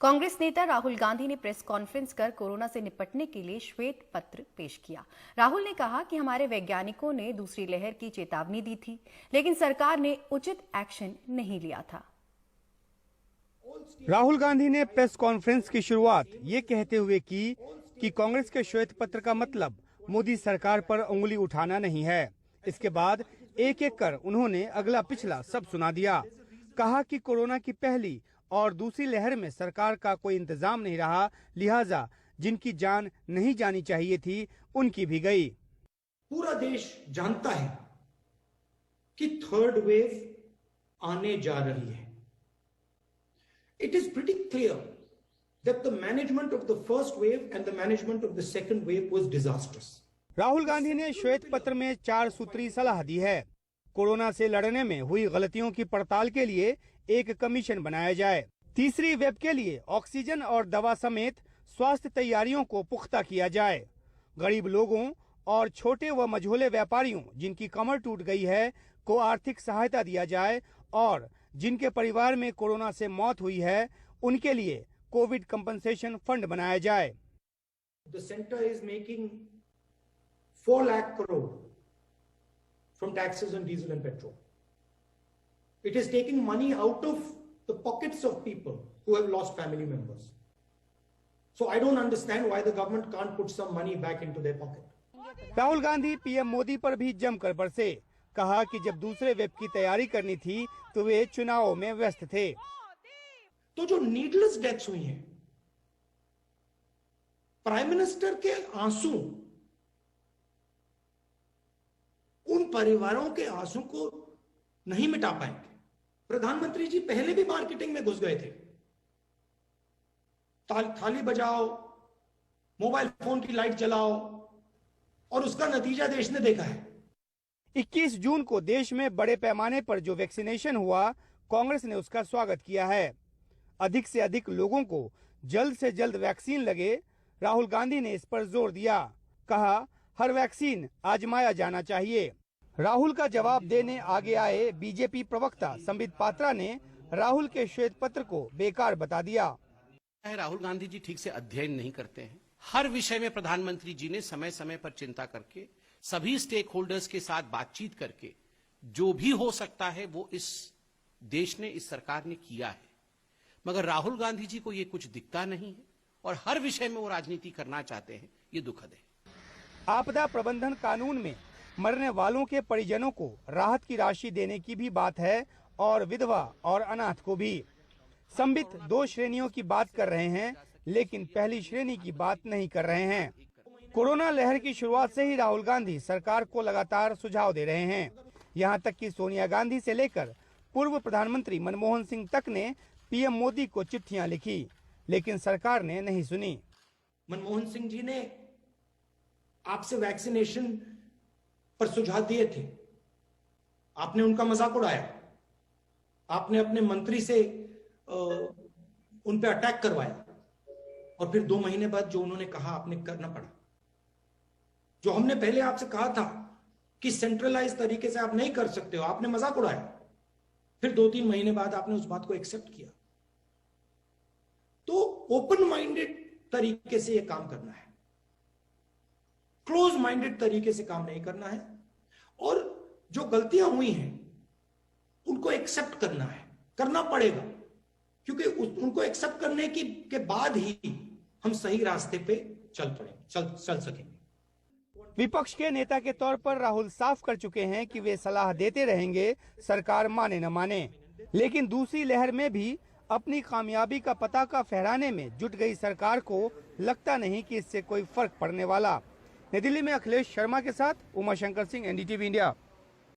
कांग्रेस नेता राहुल गांधी ने press conference कर कोरोना से निपटने के लिए श्वेत पत्र पेश किया। राहुल ने कहा कि हमारे वैज्ञानिकों ने दूसरी लहर की चेतावनी दी थी, लेकिन सरकार ने उचित एक्शन नहीं लिया था। राहुल गांधी ने प्रेस कॉन्फ्रेंस की शुरुआत ये कहते हुए की कि कांग्रेस के श्वेत पत्र का मतलब मोदी सरकार पर उंगली उठाना नहीं है। इसके बाद एक एक कर उन्होंने अगला पिछला सब सुना दिया। कहा कि कोरोना की पहली और दूसरी लहर में सरकार का कोई इंतजाम नहीं रहा, लिहाजा जिनकी जान नहीं जानी चाहिए थी उनकी भी गई। पूरा देश जानता है कि थर्ड वेव आने जा रही है। It is pretty clear that the management of the first wave and the management of the second wave was disastrous. Rahul Gandhi ने श्वेत पत्र में 4 सूत्री सलाह दी है। कोरोना से लड़ने में हुई गलतियों की पड़ताल के लिए एक कमीशन बनाया जाए। तीसरी वेव के लिए ऑक्सीजन और दवा समेत स्वास्थ्य तैयारियों को पुख्ता किया जाए। गरीब लोगों और छोटे व मझोले व्यापारियों जिनकी कमर टूट गई है को आर्थिक सहायता दिया जाए और जिनके परिवार में कोरोना से मौत हुई है उनके लिए कोविड कंपनसेशन फंड बनाया जाए। The center is making 4 lakh crore from taxes on diesel and petrol. It is taking money out of the pockets of people who have lost family members. So I don't understand why the government can't put some money back into their pocket. Rahul Gandhi PM Modi पर भी जमकर बरसे। कहा कि जब दूसरे web की तैयारी करनी थी तो वे चुनावों में व्यस्त थे। तो जो नीडलेस डेथ्स हुई हैं, प्राइम मिनिस्टर के आंसू उन परिवारों के आंसू को नहीं मिटा पाएंगे। प्रधानमंत्री जी पहले भी मार्केटिंग में घुस गए थे। थाली बजाओ, मोबाइल फोन की लाइट जलाओ, और उसका नतीजा देश ने देखा है। 21 जून को देश में बड़े पैमाने पर जो वैक्सीनेशन हुआ, कांग्रेस ने उसका स्वागत किया है। अधिक से अधिक लोगों को जल्द से जल्द वैक्सीन लगे, राहुल गांधी ने इस पर जोर दिया। कहा हर वैक्सीन आजमाया जाना चाहिए। राहुल का जवाब देने आगे आए बीजेपी प्रवक्ता संबित पात्रा ने राहुल के श्वेत पत्र को बेकार बता दिया। राहुल गांधी जी ठीक से अध्ययन नहीं करते हैं। हर विषय में प्रधानमंत्री जी ने समय समय पर चिंता करके सभी स्टेक होल्डर्स के साथ बातचीत करके जो भी हो सकता है वो इस देश ने, इस सरकार ने किया है। मगर राहुल गांधी जी को ये कुछ दिखता नहीं है और हर विषय में वो राजनीति करना चाहते हैं। ये दुखद है। आपदा प्रबंधन कानून में मरने वालों के परिजनों को राहत की राशि देने की भी बात है और विधवा और अनाथ को भी। संबित 2 श्रेणियों की बात कर रहे हैं, लेकिन पहली श्रेणी की बात नहीं कर रहे हैं। कोरोना लहर की शुरुआत से ही राहुल गांधी सरकार को लगातार सुझाव दे रहे हैं। यहां तक कि सोनिया गांधी से लेकर पूर्व प्रधानमंत्री मनमोहन सिंह तक ने पीएम मोदी को चिट्ठियां लिखी, लेकिन सरकार ने नहीं सुनी। मनमोहन सिंह जी ने आपसे वैक्सीनेशन पर सुझाव दिए थे, आपने उनका मजाक उड़ाया। आपने अपने मंत्री से उन पे अटैक करवाया और फिर 2 महीने बाद जो उन्होंने कहा आपने करना पड़ा। जो हमने पहले आपसे कहा था कि सेंट्रलाइज तरीके से आप नहीं कर सकते हो, आपने मजाक उड़ाया। फिर 2-3 महीने बाद आपने उस बात को एक्सेप्ट किया। तो ओपन माइंडेड तरीके से यह काम करना है, क्लोज माइंडेड तरीके से काम नहीं करना है। और जो गलतियां हुई हैं उनको एक्सेप्ट करना है, करना पड़ेगा, क्योंकि उनको एक्सेप्ट करने के बाद ही हम सही रास्ते पे चल सकेंगे। विपक्ष के नेता के तौर पर राहुल साफ कर चुके हैं कि वे सलाह देते रहेंगे, सरकार माने न माने। लेकिन दूसरी लहर में भी अपनी कामयाबी का पताका फहराने में जुट गई सरकार को लगता नहीं कि इससे कोई फर्क पड़ने वाला। नई दिल्ली में अखिलेश शर्मा के साथ उमा शंकर सिंह, एनडीटीवी इंडिया।